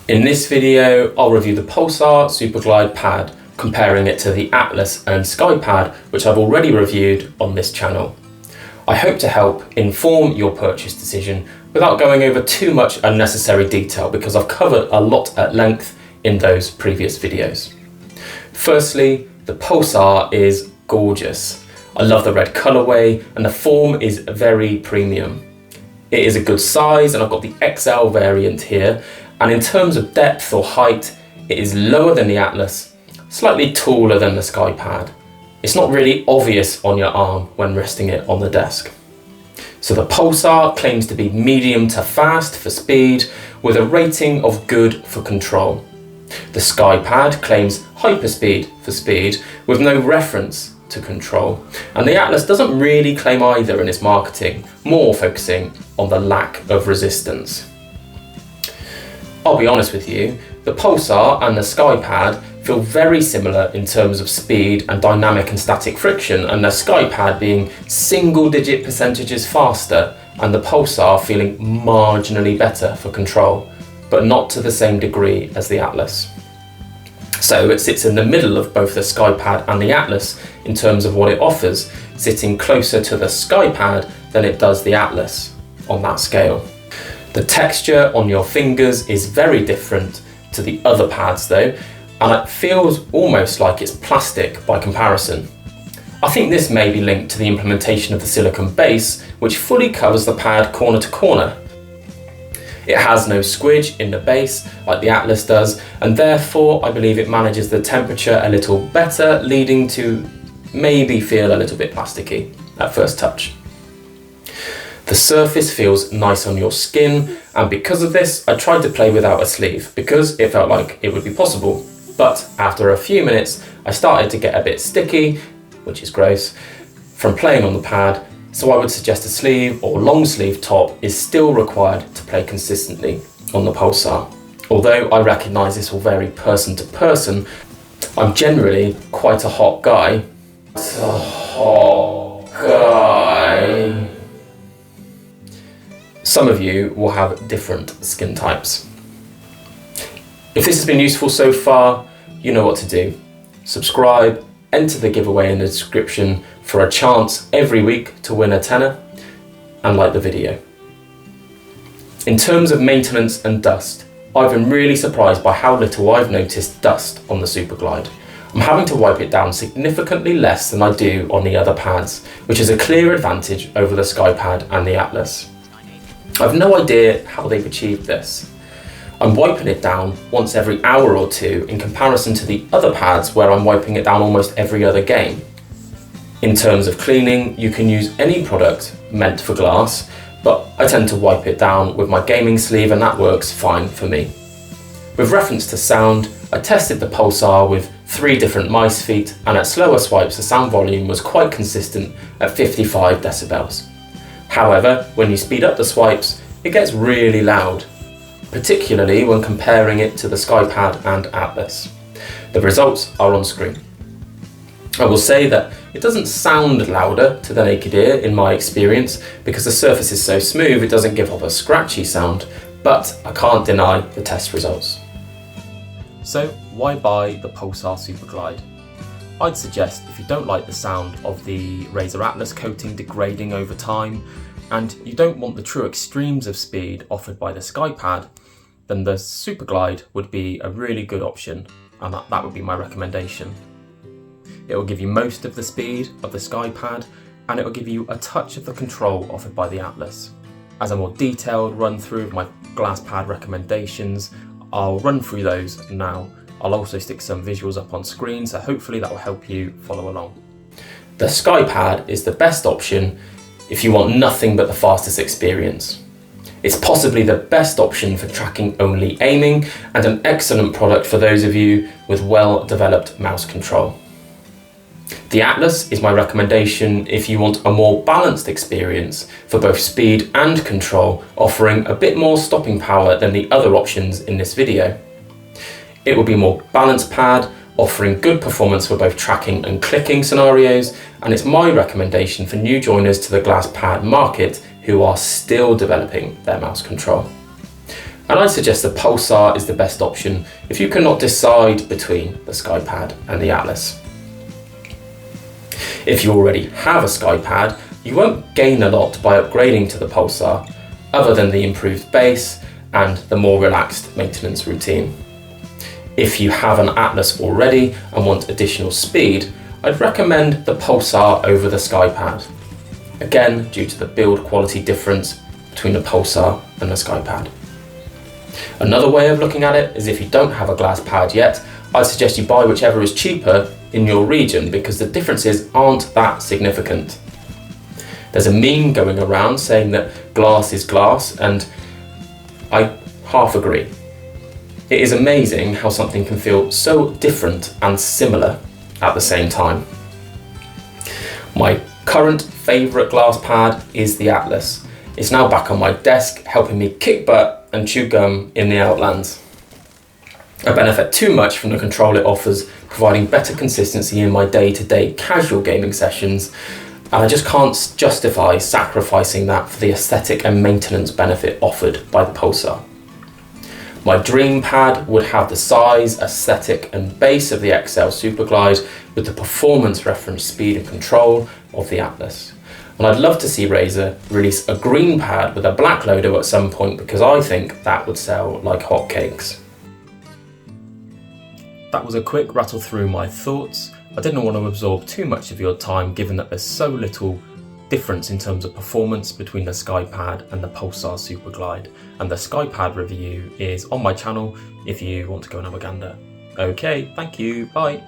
In this video, I'll review the Pulsar Superglide pad, comparing it to the Atlas and Skypad, which I've already reviewed on this channel. I hope to help inform your purchase decision without going over too much unnecessary detail, because I've covered a lot at length in those previous videos. Firstly, the Pulsar is gorgeous. I love the red colourway and the form is very premium. It is a good size, and I've got the XL variant here, and in terms of depth or height, it is lower than the Atlas, slightly taller than the Skypad. It's not really obvious on your arm when resting it on the desk. So the Pulsar claims to be medium to fast for speed, with a rating of good for control. The Skypad claims hyperspeed for speed, with no reference to control. And the Atlas doesn't really claim either in its marketing, more focusing on the lack of resistance. I'll be honest with you, the Pulsar and the Skypad feel very similar in terms of speed and dynamic and static friction, and the Skypad being single-digit percentages faster and the Pulsar feeling marginally better for control, but not to the same degree as the Atlas. So it sits in the middle of both the Skypad and the Atlas in terms of what it offers, sitting closer to the Skypad than it does the Atlas on that scale. The texture on your fingers is very different to the other pads though, and it feels almost like it's plastic by comparison. I think this may be linked to the implementation of the silicone base, which fully covers the pad corner to corner. It has no squidge in the base like the Atlas does, and therefore I believe it manages the temperature a little better, leading to maybe feel a little bit plasticky at first touch. The surface feels nice on your skin, and because of this I tried to play without a sleeve because it felt like it would be possible. But after a few minutes I started to get a bit sticky, which is gross, from playing on the pad, so I would suggest a sleeve or long sleeve top is still required to play consistently on the Pulsar. Although I recognise this will vary person to person, I'm generally quite a hot guy. Some of you will have different skin types. If this has been useful so far, you know what to do. Subscribe, enter the giveaway in the description for a chance every week to win a tenner, and like the video. In terms of maintenance and dust, I've been really surprised by how little I've noticed dust on the Superglide. I'm having to wipe it down significantly less than I do on the other pads, which is a clear advantage over the Skypad and the Atlas. I've no idea how they've achieved this. I'm wiping it down once every hour or two in comparison to the other pads where I'm wiping it down almost every other game. In terms of cleaning, you can use any product meant for glass, but I tend to wipe it down with my gaming sleeve and that works fine for me. With reference to sound, I tested the Pulsar with 3 different mice feet, and at slower swipes the sound volume was quite consistent at 55 decibels. However, when you speed up the swipes, it gets really loud, particularly when comparing it to the Skypad and Atlas. The results are on screen. I will say that it doesn't sound louder to the naked ear in my experience, because the surface is so smooth it doesn't give off a scratchy sound, but I can't deny the test results. So why buy the Pulsar Superglide? I'd suggest if you don't like the sound of the Razer Atlas coating degrading over time, and you don't want the true extremes of speed offered by the Skypad, then the Superglide would be a really good option, and that would be my recommendation. It will give you most of the speed of the Skypad, and it will give you a touch of the control offered by the Atlas. As a more detailed run through of my glass pad recommendations, I'll run through those now. I'll also stick some visuals up on screen, so hopefully that will help you follow along. The Skypad is the best option if you want nothing but the fastest experience. It's possibly the best option for tracking only aiming, and an excellent product for those of you with well-developed mouse control. The Atlas is my recommendation if you want a more balanced experience for both speed and control, offering a bit more stopping power than the other options in this video. It will be a more balanced pad, offering good performance for both tracking and clicking scenarios, and it's my recommendation for new joiners to the glass pad market who are still developing their mouse control. And I'd suggest the Pulsar is the best option if you cannot decide between the Skypad and the Atlas. If you already have a Skypad, you won't gain a lot by upgrading to the Pulsar, other than the improved bass and the more relaxed maintenance routine. If you have an Atlas already and want additional speed, I'd recommend the Pulsar over the Skypad, again due to the build quality difference between the Pulsar and the Skypad. Another way of looking at it is if you don't have a glass pad yet, I'd suggest you buy whichever is cheaper in your region because the differences aren't that significant. There's a meme going around saying that glass is glass, and I half agree. It is amazing how something can feel so different and similar at the same time. My current favourite glass pad is the Atlas. It's now back on my desk, helping me kick butt and chew gum in the Outlands. I benefit too much from the control it offers, providing better consistency in my day-to-day casual gaming sessions, and I just can't justify sacrificing that for the aesthetic and maintenance benefit offered by the Pulsar. My dream pad would have the size, aesthetic and bass of the XL Superglide with the performance reference speed and control of the Atlas. And I'd love to see Razer release a green pad with a black logo at some point because I think that would sell like hotcakes. That was a quick rattle through my thoughts. I didn't want to absorb too much of your time given that there's so little difference in terms of performance between the Skypad and the Pulsar Superglide, and the Skypad review is on my channel if you want to go and have a gander. Okay, thank you, bye.